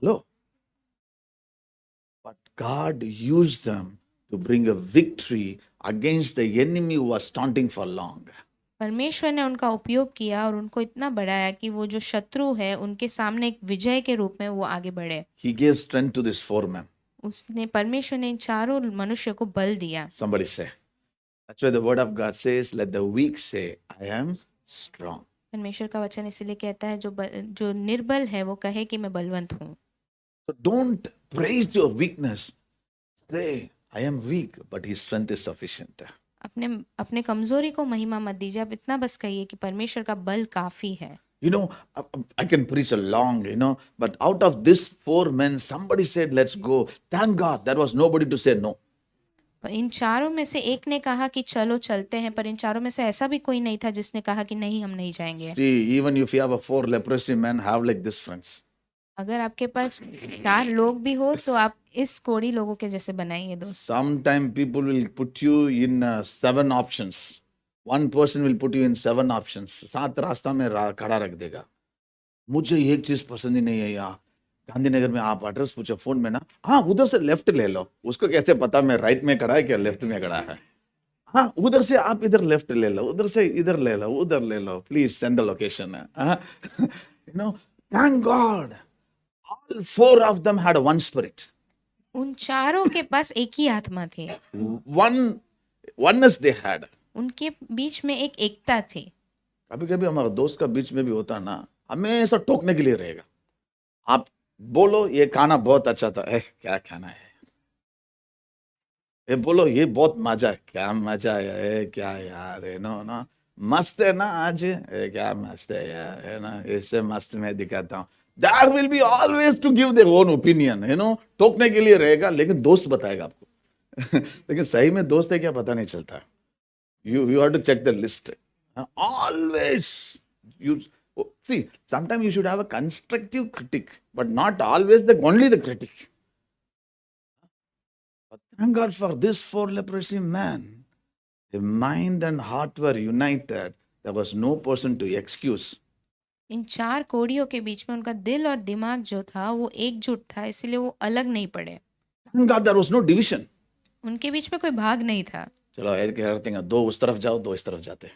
लो, but God used them to bring a victory against the enemy who was taunting for long. परमेश्वर ने उनका उपयोग किया और उनको इतना बढ़ाया कि वो जो शत्रु है उनके सामने एक विजय के रूप में वो आगे बढ़े। He gave strength to these 4 men. उसने परमेश्वर ने इन 4 मनुष्य को बल दिया। Somebody say. That's why the word of God says, let the weak say, I am strong. परमेश्वर का वचन इसीलिए कहता है जो निर्बल है वो कहे कि मैं बलवंत हूँ। So don't praise your weakness. Say, I am weak, but His strength is sufficient. अपने कमजोरी को महिमा मत दीजिए, आप इतना बस कहिए कि परमेश्वर का बल काफी है। You know, I can preach a long, but out of these 4 men, somebody said, let's go. Thank God, there was nobody to say no. इन 4 में से एक ने कहा कि चलो चलते हैं, पर इन 4 में से ऐसा भी कोई नहीं था जिसने कहा कि नहीं हम नहीं जाएंगे। See, even if you have a 4 leprosy men, have like this friends. अगर आपके पास 4 लोग भी हो तो आप इस कोढ़ी लोगों के जैसे बनाइए दोस्त। Sometime people will put you in 7 options. One person will put you in 7 options. 7 रास्ता में खड़ा रख देगा। मुझे एक चीज पसंद ही नहीं है यहाँ गांधीनगर में। आप एड्रेस पूछो फोन में ना, हाँ उधर से लेफ्ट ले लो। उसको कैसे पता मैं राइट में खड़ा है क्या लेफ्ट में खड़ा है? हाँ उधर से आप इधर लेफ्ट ले लो, उधर से इधर ले लो, उधर ले लो, please send the location. Thank God all 4 of them had one spirit. उन 4 के पास एक ही आत्मा थी। Oneness they had. उनके बीच में एक एकता थी। कभी कभी हमारे दोस्त का बीच में भी होता ना, हमेशा टोकने के लिए रहेगा। आप बोलो ये खाना बहुत अच्छा था, क्या खाना है? ये बोलो ये बहुत मजा है, क्या मजा है? क्या यार है ना मस्त है ना आज, क्या मस्त है यार, है ना? ऐसे मस्त मैं दिखाता हूँ। There will be always to give their own opinion, टोकने के लिए रहेगा, लेकिन दोस्त बताएगा आपको। लेकिन सही में दोस्त है क्या पता नहीं चलता। You have to check the list. Always you see. Sometimes you should have a constructive critic, but not always only the critic. But thank God for this 4 leprosy men. The mind and heart were united. There was no person to excuse. इन 4 कोड़ियों के बीच में उनका दिल और दिमाग जो था वो एकजुट था, इसलिए वो अलग नहीं पड़े। Thank God there was no division. उनके बीच में कोई भाग नहीं था। चलो ऐसे कहते हैं 2 उस तरफ जाओ, 2 इस तरफ जाते।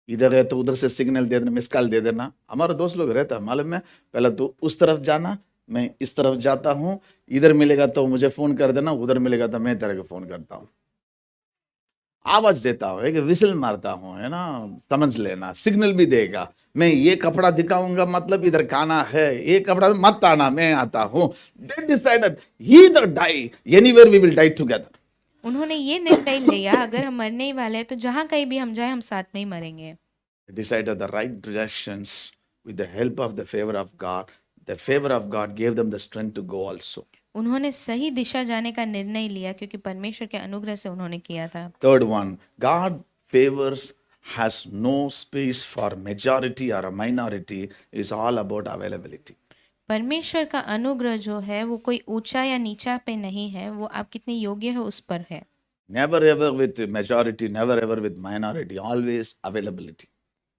इधर है तो उधर से सिग्नल दे देना, मिस कॉल दे देना। हमारे दोस्त लोग रहता है मालूम है, पहले तो उस तरफ जाना, मैं इस तरफ जाता हूँ, इधर मिलेगा तो मुझे फोन कर देना, उधर मिलेगा तो मैं तेरे को फोन करता हूँ, आवाज देता हूँ, एक विसल मारता हूँ, है ना, समझ लेना। सिग्नल भी देगा, मैं ये कपड़ा दिखाऊंगा मतलब इधर खाना है, ये कपड़ा मत आना, मैं आता हूँ। They decided either die anywhere we will die together. उन्होंने ये निर्णय लिया अगर हम मरने ही वाले हैं तो जहाँ कहीं भी हम जाए हम साथ में ही मरेंगे। They decided the right directions with the help of the favor of God. The favor of God gave them the strength to go also. उन्होंने सही दिशा जाने का निर्णय लिया क्योंकि परमेश्वर के अनुग्रह से उन्होंने किया था। Third one, God favors has no space for majority or a minority. It's all about availability. परमेश्वर का अनुग्रह जो है वो कोई ऊंचा या नीचा पे नहीं है, वो आप कितने योग्य हो उस पर है। Never ever with majority, never ever with minority, always availability.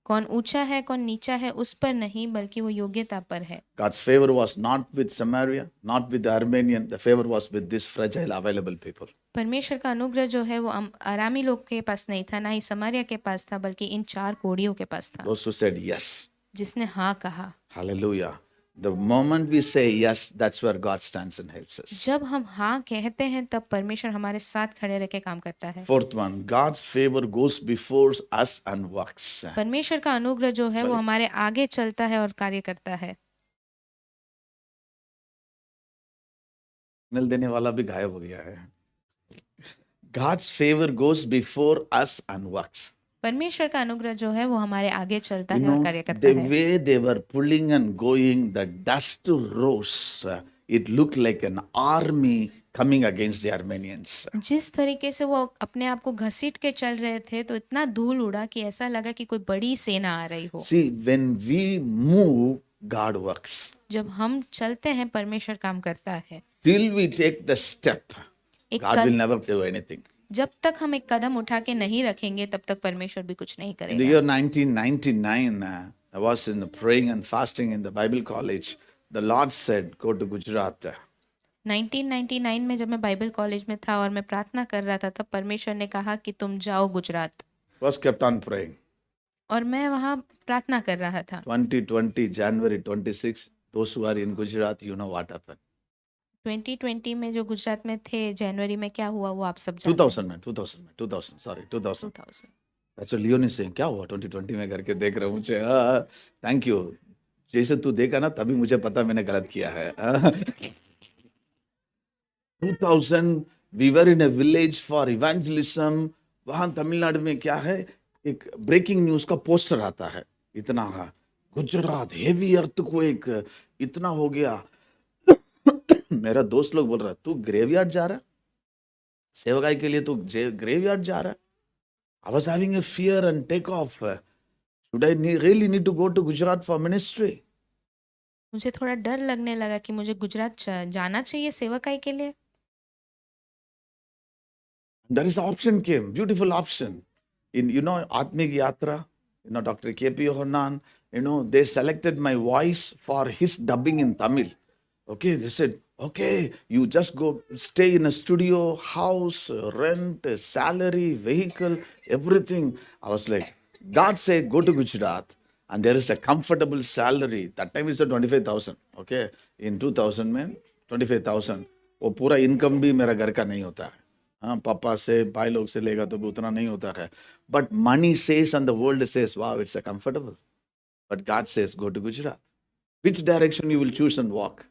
कौन ऊंचा है कौन नीचा है उस पर नहीं, बल्कि वो योग्यता पर है। God's favor was not with Samaria, not with the Armenian. The favor was with this fragile, available people. परमेश्वर का अनुग्रह जो है वो आरामी लोग के पास नहीं था, ना ही समारिया के पास था, बल्कि इन 4 कोढ़ियों के पास था, Those who said yes. जिसने हाँ कहा। Hallelujah. The moment we say yes, that's where God stands and helps us. जब हम हाँ कहते हैं तब परमेश्वर हमारे साथ खड़े रह के काम करता है। Fourth one, God's favor goes before us and works. परमेश्वर का अनुग्रह जो है वो हमारे आगे चलता है और कार्य करता है। सिग्नल देने वाला भी गायब हो गया है। God's favor goes before us and works. परमेश्वर का अनुग्रह जो है वो हमारे आगे चलता You है और know, कार्य करता the है। way they were pulling and going, the dust rose. It looked like an army coming against the Armenians. जिस तरीके से वो अपने आप को घसीट के चल रहे थे तो इतना धूल उड़ा कि ऐसा लगा कि कोई बड़ी सेना आ रही हो। See, when we move, God works. जब हम चलते हैं परमेश्वर काम करता है। Till we take the step, एक God will never do anything. जब तक हम एक कदम उठा के नहीं रखेंगे तब तक परमेश्वर भी कुछ नहीं In the करेगा। year 1999, I was in praying and fasting in the Bible college. The Lord said, go to Gujarat. 1999 में जब मैं बाइबल कॉलेज में था और मैं प्रार्थना कर रहा था, तब परमेश्वर ने कहा कि तुम जाओ Gujarat, Was kept on praying. और मैं वहाँ प्रार्थना कर रहा था। 2020, January 26, those who are in Gujarat, you know what happened. 2020 में जो गुजरात में थे, जनवरी में क्या हुआ वो आप सब जानते हैं। 2000. 2000। अच्छा लियोनी से क्या हुआ 2020 में करके देख रहा हूँ मुझे। थैंक यू, जैसे तू देखा ना तभी मुझे पता मैंने गलत किया है। 2000 we were in a village for evangelism. वहाँ तमिलनाडु में क्या है, एक ब्रेकिंग न्यूज का पोस्टर आता है, इतना गुजरात हेवी अर्थक्वेक, इतना हो गया। मेरा दोस्त लोग बोल रहा तू ग्रेवयार्ड जा रहा, सेवकाई के लिए तू ग्रेवयार्ड जा रहा। I was having a fear and take off. Should I really need to go to Gujarat for ministry? मुझे थोड़ा डर लगने लगा कि मुझे गुजरात जाना चाहिए सेवकाई के लिए। There is an option came, beautiful option. In Atmik Yatra, Dr. K.P. Yohanan, they selected my voice for his dubbing in Tamil. Okay, they said, okay, you just go stay in a studio, house, rent, salary, vehicle, everything. I was like, God said, go to Gujarat and there is a comfortable salary. That time is 25,000. Okay, in 2000 में 25,000. वो पूरा income भी मेरा घर का नहीं होता है। हाँ, पापा से भाई लोग से लेगा तो भी उतना नहीं होता है। But money says and the world says, wow, it's a comfortable. But God says, go to Gujarat. Which direction you will choose and walk?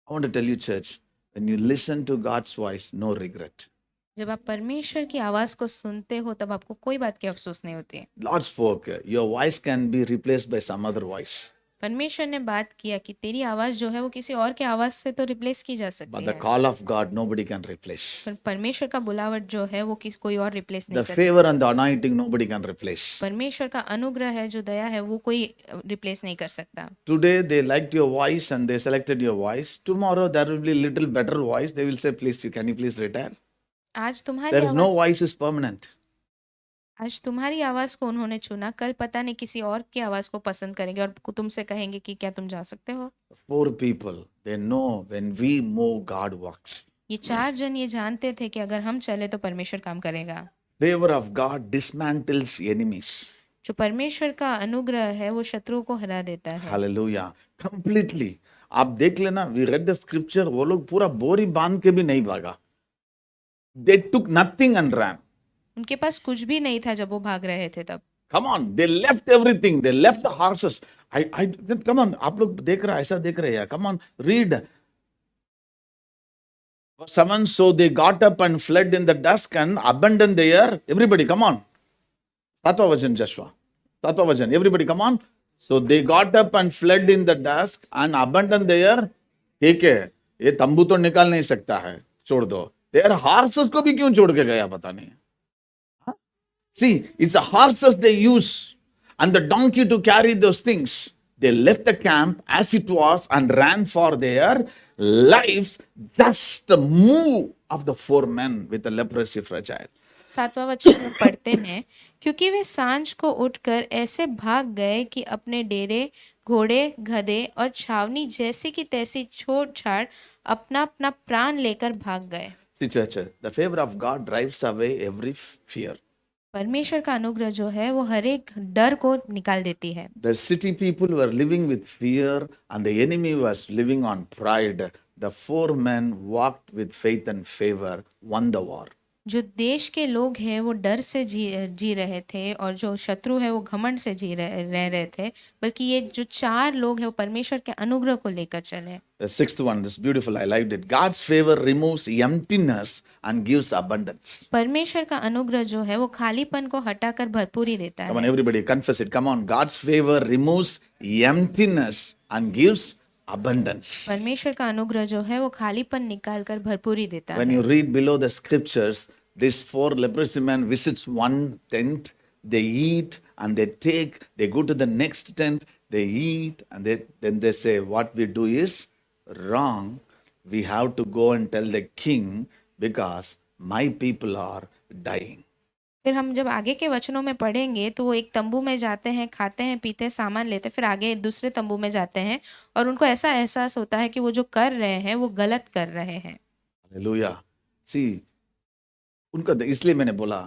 I want to tell you, church, when you listen to God's voice, no regret. जब आप परमेश्वर की आवाज को सुनते हो तब आपको कोई बात की अफसोस नहीं होती। Lord spoke, your voice can be replaced by some other voice. परमेश्वर ने बात किया कि तेरी आवाज जो है वो किसी और के आवाज से तो रिप्लेस की जा But सकती the है, call of God, nobody can replace. पर परमेश्वर का बुलावट जो है वो कोई और रिप्लेस The नहीं कर favor and the anointing, nobody can replace. सकता। परमेश्वर का अनुग्रह है, जो दया है, वो कोई रिप्लेस नहीं कर सकता। Today they liked your voice and they selected your voice. Tomorrow there will be little better voice. They will say, please, can you please retire? आज तुम्हारी There is no आवाज voice is permanent. आज तुम्हारी आवाज को उन्होंने चुना, कल पता नहीं किसी और की आवाज को पसंद करेंगे और तुमसे कहेंगे कि क्या तुम जा सकते हो। 4 people, they know when we move, God works. ये 4 जन ये जानते थे कि अगर हम चले तो परमेश्वर काम करेगा। Favor of God dismantles enemies. जो परमेश्वर का अनुग्रह है वो शत्रुओं को हरा देता है। Hallelujah. Completely. आप देख लेना, we read the scripture, वो लोग पूरा बोरी बांध के भी नहीं भागा. They took nothing and ran. उनके पास कुछ भी नहीं था जब वो भाग रहे थे तब। Come on, they left everything. They left the horses. Come on, आप लोग देख रहे ऐसा देख रहे हैं. Come on, read. Someone, so they got up and fled in the dusk and abandoned their. Everybody, come on. Satwa vajan, Joshua. Satwa vajan. Everybody, come on. So they got up and fled in the dusk and abandoned their. ठीक है, ये तंबू तो निकाल नहीं सकता है, छोड़ दो. Their horses को भी क्यों छोड़ के गया पता नहीं. See, it's the horses they use and the donkey to carry those things. They left the camp as it was and ran for their lives. Just the move of the four men with the leprosy fragile. 7वां वचन में पढ़ते हैं, क्योंकि वे सांझ को उठकर ऐसे भाग गए कि अपने डेरे, घोड़े, गधे और छावनी जैसी की तैसी छोड़ छाड़ अपना अपना प्राण लेकर भाग गए। See, church, the favor of God drives away every fear. परमेश्वर का अनुग्रह जो है वो हर एक डर को निकाल देती है। The city people were living with fear and the enemy was living on pride. The four men walked with faith and favor, won the war. जो देश के लोग हैं वो डर से जी रहे थे और जो शत्रु है वो घमंड से रह रहे थे, बल्कि ये जो चार लोग हैं वो परमेश्वर के अनुग्रह को लेकर चले। The sixth one, this beautiful, I liked it. God's favor removes emptiness and gives abundance. परमेश्वर का अनुग्रह जो है वो खालीपन को हटाकर भरपूरी देता Come on, है। everybody, confess it. Come on, God's favor removes emptiness and gives abundance. परमेश्वर का अनुग्रह जो है वो खालीपन निकाल कर भरपूरी देता When है। you read below the scriptures, these four leprosy men visits one tent, they eat and they go to the next tent, they eat and then they say, what we do is wrong. We have to go and tell the king because my people are dying. फिर हम जब आगे के वचनों में पढ़ेंगे तो वो एक तंबू में जाते हैं, खाते हैं, पीते हैं, सामान लेते हैं, फिर आगे दूसरे तंबू में जाते हैं और उनको ऐसा एहसास होता है कि वो जो कर रहे हैं वो गलत कर रहे हैं। Hallelujah. See, उनका इसलिए मैंने बोला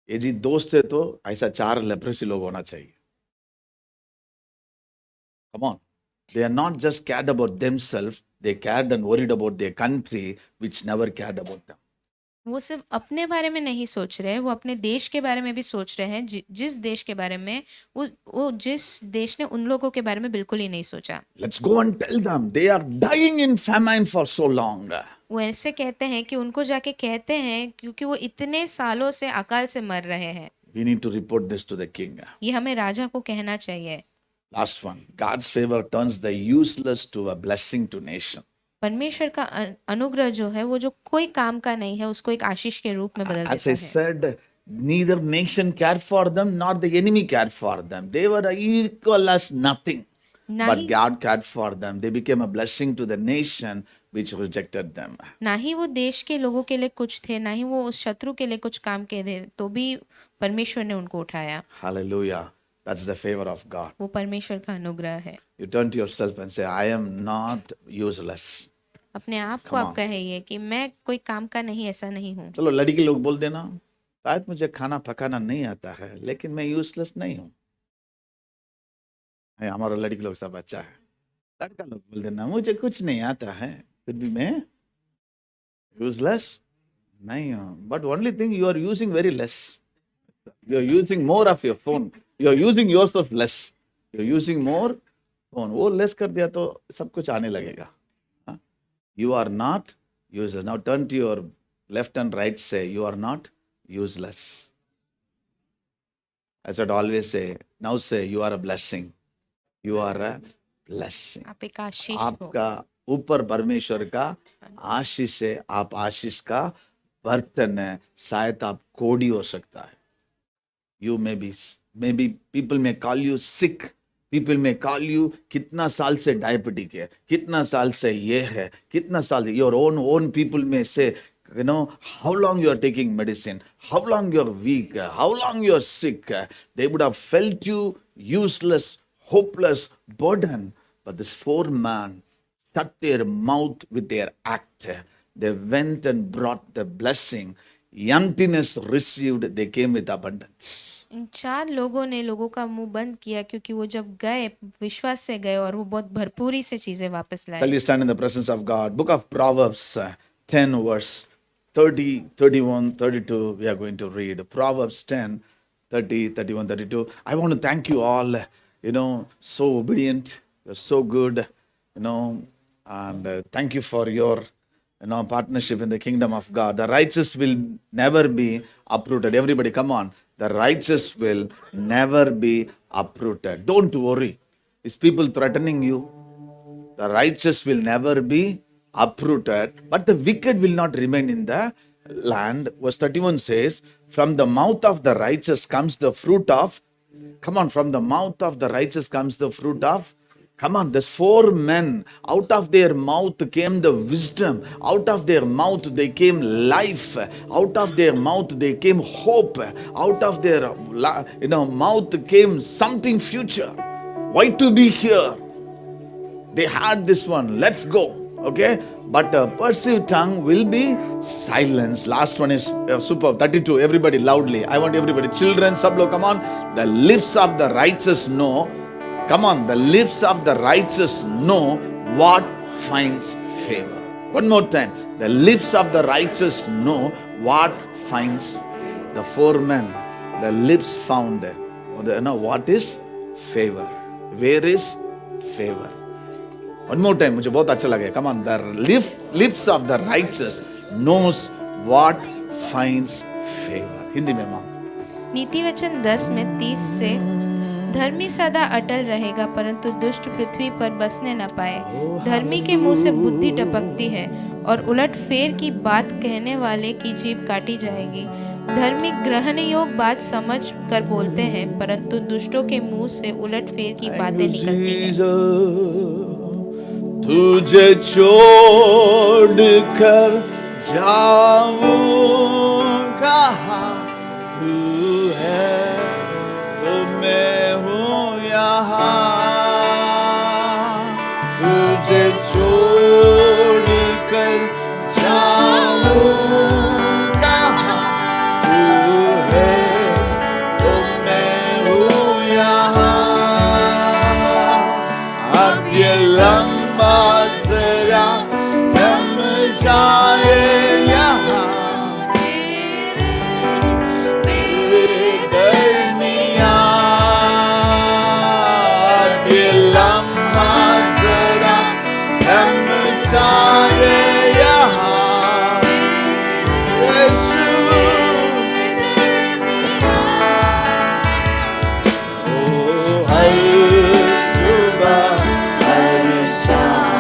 ये जी दोस्त है तो ऐसा 4 लेप्रोसी लोग होना चाहिए। Come on. They are not just cared about themselves, they cared and worried about their country which never cared about them. वो सिर्फ अपने बारे में नहीं सोच रहे, वो अपने देश के बारे में भी सोच रहे हैं, जिस देश के बारे में वो जिस देश ने उन लोगों के बारे में बिल्कुल ही नहीं सोचा। Let's go and tell them they are dying in famine for so long. वो ऐसे कहते हैं कि उनको जाके कहते हैं क्योंकि वो इतने सालों से अकाल से मर रहे हैं। We need to report this to the king. ये हमें राजा को कहना चाहिए। Last one. God's favor turns the useless to a blessing to nation. परमेश्वर का अनुग्रह जो है वो जो कोई काम का नहीं है उसको एक आशीष के रूप में बदल As देता I है। said, neither nation cared for them, nor the enemy cared for them. They were equal as nothing. But God cared for them. They became a blessing to the nation which rejected them. ना ही वो देश के लोगों के लिए कुछ थे, ना ही वो उस शत्रु के लिए कुछ काम के थे, तो भी परमेश्वर ने उनको उठाया। Hallelujah. That's the favor of God. वो परमेश्वर का अनुग्रह है। You turn to yourself and say, I am not useless. अपने आप को आप कहिए कि मैं कोई काम का नहीं, ऐसा नहीं हूँ। चलो लड़की लोग बोल देना, शायद मुझे खाना पकाना नहीं आता है, लेकिन मैं यूजलेस नहीं हूँ। हमारा लड़की लोग सब अच्छा है। लड़का लोग बोल देना, मुझे कुछ नहीं आता है, फिर भी मैं यूजलेस नहीं हूँ। But only thing you are using very less. You are using more of your phone. You are using yourself less. You are using more phone. वो लेस कर दिया तो सब कुछ आने लगेगा। You are not useless. Now turn to your left and right, say, you are not useless. I should always say, now say, you are a blessing. You are a blessing. आप एक आशीष हो। आपका ऊपर परमेश्वर का आशीष है, आप आशीष का बर्तन है। शायद आप कोड़ी हो सकता है। You maybe people may call you sick. People may call you, कितना साल से डायबिटिक है, कितना साल से ये है, कितना साल, your own people may say, you know, how long you are taking medicine, how long you are weak, how long you are sick. They would have felt you useless, hopeless, burden. But this 4 men shut their mouth with their act. They went and brought the blessing. Emptiness received, they came with abundance. इन 4 लोगों ने लोगों का मुंह बंद किया क्योंकि वो जब गए विश्वास से गए और वो बहुत भरपूरी से चीजें वापस लाए। Shall we stand in the presence of God? Book of Proverbs 10 verse 30, 31, 32 we are going to read. Proverbs 10, 30, 31, 32. I want to thank you all, you know, so obedient, you're so good, you know, and thank you for your partnership in the kingdom of God. The righteous will never be uprooted. Everybody, come on. The righteous will never be uprooted. Don't worry. Is people threatening you? The righteous will never be uprooted, but the wicked will not remain in the land, verse 31 says, from the mouth of the righteous comes the fruit of, come on, from the mouth of the righteous comes the fruit of, come on, there's four men. Out of their mouth came the wisdom. Out of their mouth they came life. Out of their mouth they came hope. Out of their mouth came something future. Why to be here? They had this one. Let's go. Okay? But a perceived tongue will be silence. Last one is superb. 32. Everybody loudly. I want everybody. Children, sablo, come on. The lips of the righteous know. Come on. The lips of the righteous know what finds favor. One more time. The lips of the righteous know what finds. The four men, the lips found. What is favor? Where is favor? One more time, मुझे बहुत अच्छा लगे. Come on, the lips of the righteous knows what finds favor. Hindi में माँ. नीति वचन 10 में 30 से, धर्मी सदा अटल रहेगा परंतु दुष्ट पृथ्वी पर बसने न पाए. धर्मी के मुंह से बुद्धि टपकती है और उलट फेर की बात कहने वाले की जीभ काटी जाएगी. धर्मी ग्रहण योग बात समझ कर बोलते हैं परंतु दुष्टों के मुंह से उलट फेर की बातें निकलती हैं. तुझे छोड़ कर जाऊं कहाँ, तू है तो मैं हूँ यहाँ. तुझे छोड़ कर जाऊं कहाँ, तू है तो मैं हूँ यहाँ. अब ये जरा थम जाए यहाँ मेरे दरमियाँ. ये लम्हा जरा थम जाए यहाँ यीशु. ओ हर सुबह हर शाम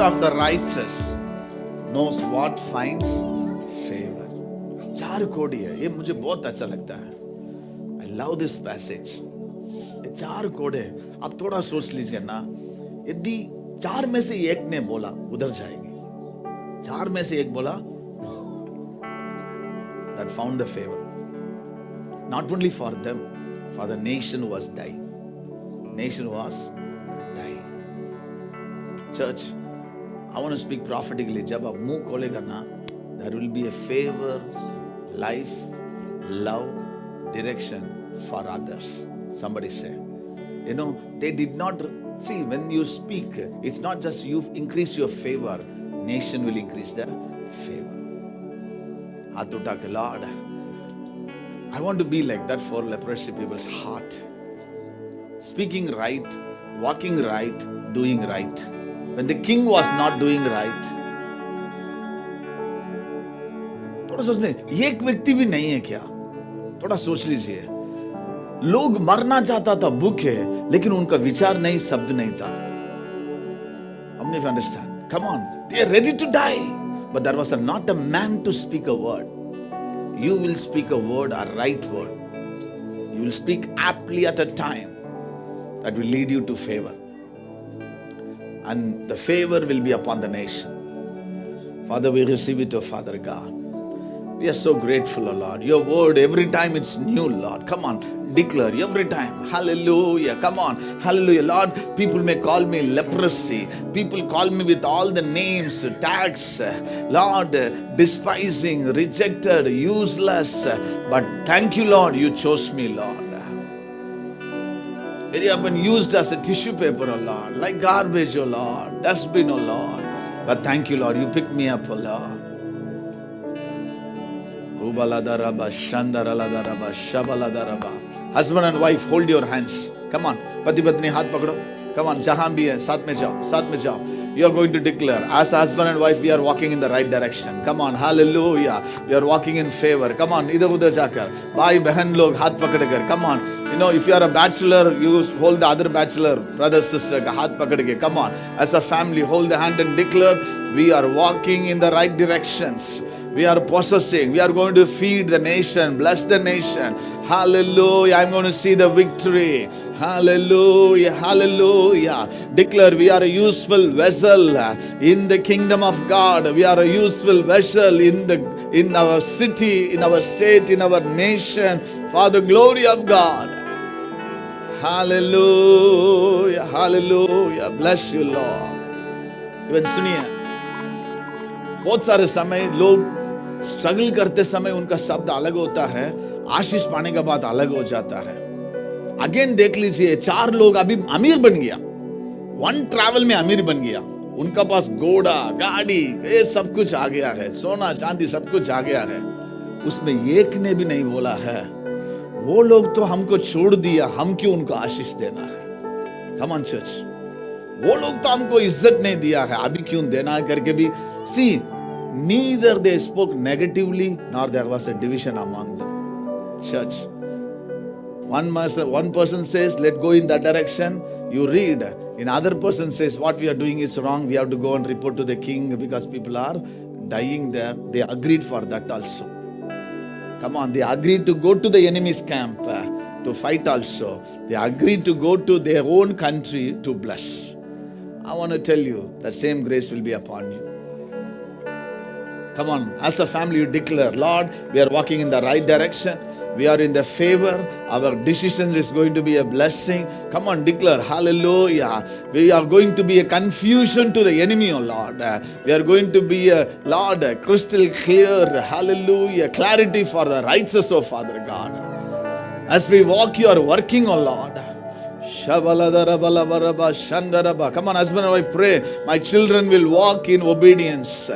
of the righteous knows what finds favor. 4 कोड़ी है. ये मुझे बहुत अच्छा लगता है. I love this passage. ये 4 कोड़े. आप थोड़ा सोच लीजिए ना, यदि 4 में से एक ने बोला उधर जाएंगे, 4 में से एक बोला, that found the favor. Not only for them, for the nation was dying. Nation was dying. Church, I want to speak prophetically. जब आप मुंह खोलेगा ना, there will be a favor, life, love, direction for others. Somebody say, they did not see when you speak. It's not just you increase your favor. Nation will increase their favor. हाथ उठा के, Lord, I want to be like that for leprosy people's heart. Speaking right, walking right, doing right. When the king was not doing right, थोड़ा सोचने, एक व्यक्ति भी नहीं है क्या? थोड़ा सोच लीजिए. लोग मरना चाहता था भूखे, लेकिन उनका विचार नहीं, शब्द नहीं था. How many of you understand? Come on, they are ready to die, but there was not a man to speak a word. you will speak a word, a right word. You will speak aptly at a time that will lead you to favor. And the favor will be upon the nation. Father, we receive it, oh Father God. We are so grateful, oh Lord. Your word, every time it's new, Lord. Come on, declare every time. Hallelujah. Come on. Hallelujah. Lord, people may call me leprosy. People call me with all the names, tags. Lord, despising, rejected, useless. But thank you, Lord, you chose me, Lord. Very often used as a tissue paper, oh Lord. Like garbage, oh Lord. Dustbin, oh Lord. But thank you, Lord, you picked me up, oh Lord. Husband and wife, hold your hands. Come on. Pati patni haath pakdo. Come on. Jahan bhi hai. Saath mein jao. Saath mein jao. You are going to declare. As a husband and wife, we are walking in the right direction. Come on. Hallelujah. We are walking in favor. Come on. Idhar udhar jaakar. Bhai behan log haath pakad kar. Come on. You know, if you are a bachelor, you hold the other bachelor, brother, sister ka haath pakad ke. Come on. As a family, hold the hand and declare, we are walking in the right directions. We are possessing. We are going to feed the nation, bless the nation. Hallelujah. I'm going to see the victory. Hallelujah. Hallelujah. Declare we are a useful vessel in the kingdom of God. We are a useful vessel in our city, in our state, in our nation for the glory of God. Hallelujah. Hallelujah. Bless you, Lord. Even सुनिए, बहुत सारे समय लोग struggle करते समय उनका शब्द अलग होता है, आशीष पाने का बात अलग हो जाता है. अगेन देख लीजिए, 4 लोग अभी अमीर बन गया, 1 ट्रैवल में अमीर बन गया. उनका पास घोड़ा, गाड़ी, ये सब कुछ आ गया है, सोना चांदी सब कुछ आ गया है. उसमें एक ने भी नहीं बोला है, वो लोग तो हमको छोड़ दिया, हम क्यों उनको आशीष देना है. Come on church. वो लोग तो हमको इज्जत नहीं दिया है, अभी क्यों देना है करके भी. See, neither they spoke negatively nor there was a division among them. Church. One person says, let go in that direction. You read. Another person says, what we are doing is wrong. We have to go and report to the king because people are dying there. They agreed for that also. Come on, they agreed to go to the enemy's camp to fight also. They agreed to go to their own country to bless. I want to tell you that same grace will be upon you. Come on, as a family you declare, Lord, we are walking in the right direction. We are in the favor. Our decisions is going to be a blessing. Come on, declare, hallelujah. We are going to be a confusion to the enemy, oh Lord. We are going to be Lord, crystal clear, hallelujah, clarity for the righteous, oh Father God. As we walk, you are working, oh Lord. Come on, husband and wife, pray. My children will walk in obedience.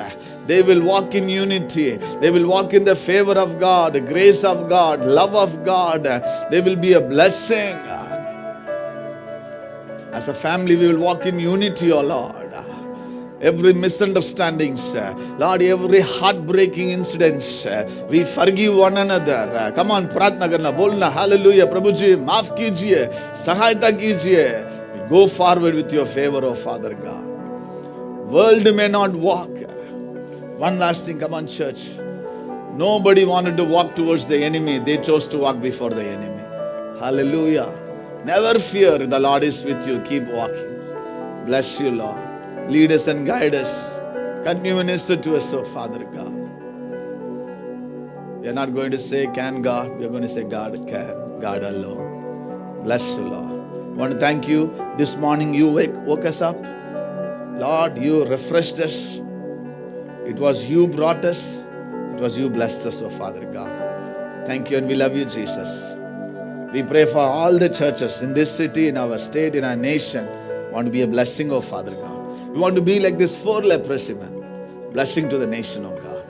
They will walk in unity. They will walk in the favor of God, the grace of God, love of God. They will be a blessing. As a family, we will walk in unity, oh Lord. Every misunderstandings, Lord, every heartbreaking incidents, we forgive one another. Come on, प्रार्थना करना, बोलना, hallelujah, प्रभु जी माफ कीजिए, सहायता कीजिए. Go forward with your favor, oh Father God. World may not walk. One last thing, come on, church. Nobody wanted to walk towards the enemy. They chose to walk before the enemy. Hallelujah. Never fear, the Lord is with you. Keep walking. Bless you, Lord. Lead us and guide us. Continue to minister to us, oh Father God. We are not going to say, can God? We are going to say, God can. God alone. Bless you, Lord. I want to thank you. This morning you woke us up. Lord, you refreshed us. It was you brought us. It was you blessed us, oh Father God. Thank you and we love you, Jesus. We pray for all the churches in this city, in our state, in our nation. We want to be a blessing, oh Father God. We want to be like this 4 leprosy men. Blessing to the nation, oh God.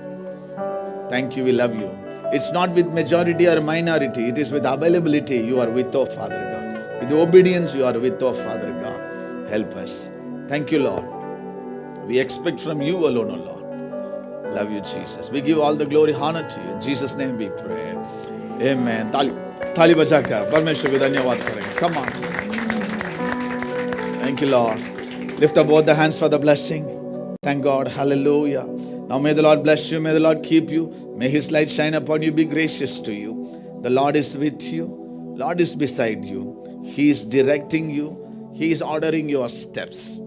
Thank you, we love you. It's not with majority or minority. It is with availability you are with, oh Father God. With obedience you are with, oh Father God. Help us. Thank you, Lord. We expect from you alone, oh Lord. Love you, Jesus. We give all the glory, honor to you. In Jesus' name we pray. Amen. ताली बजाकर परमेश्वर को धन्यवाद करेंगे. Come on. Thank you, Lord. Lift up both the hands for the blessing. Thank God. Hallelujah. Now may the Lord bless you, may the Lord keep you, may His light shine upon you, be gracious to you. The Lord is with you, Lord is beside you, He is directing you, He is ordering your steps.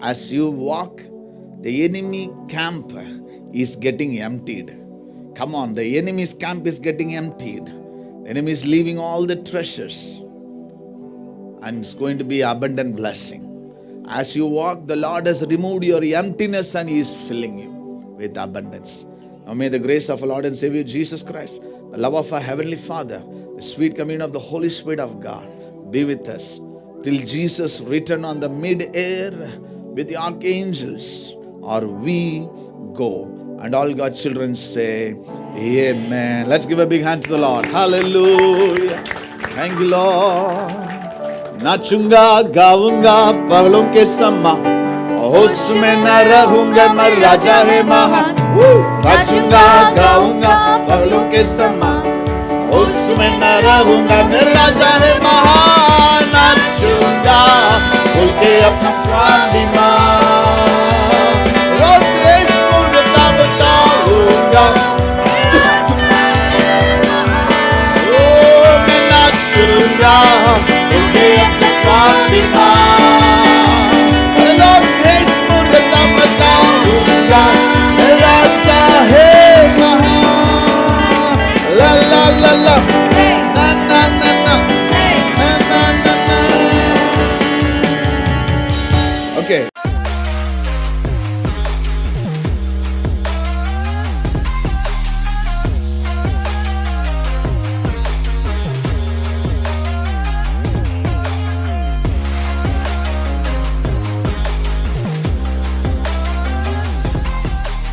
As you walk, the enemy camp is getting emptied. Come on, the enemy's camp is getting emptied. The enemy is leaving all the treasures, and it's going to be abundant blessing. As you walk, the Lord has removed your emptiness and He is filling you with abundance. Now may the grace of our Lord and Savior Jesus Christ, the love of our Heavenly Father, the sweet communion of the Holy Spirit of God be with us till Jesus return on the mid-air with the archangels, or we go. And all God's children say, Amen. Let's give a big hand to the Lord. Hallelujah. Thank you, Lord. नाचूंगा गाऊंगा पगलों के समा, उसमें न रहूंगा मैं राजा है महान. नाचूंगा गाऊंगा पगलों के समा, उसमें न रहूंगा मैं राजा है महान. नाचूंगा भूल के अपना स्वाभिमान, रोज रेस पूर्णता बताऊंगा. मैं नाचूंगा भूल के अपना स्वाभिमान, लोग रेस पूर्णता बताऊंगा. मैं राजा है महान. ला ला ला ला, ना ना ना ना, ना ना ना ना. Okay.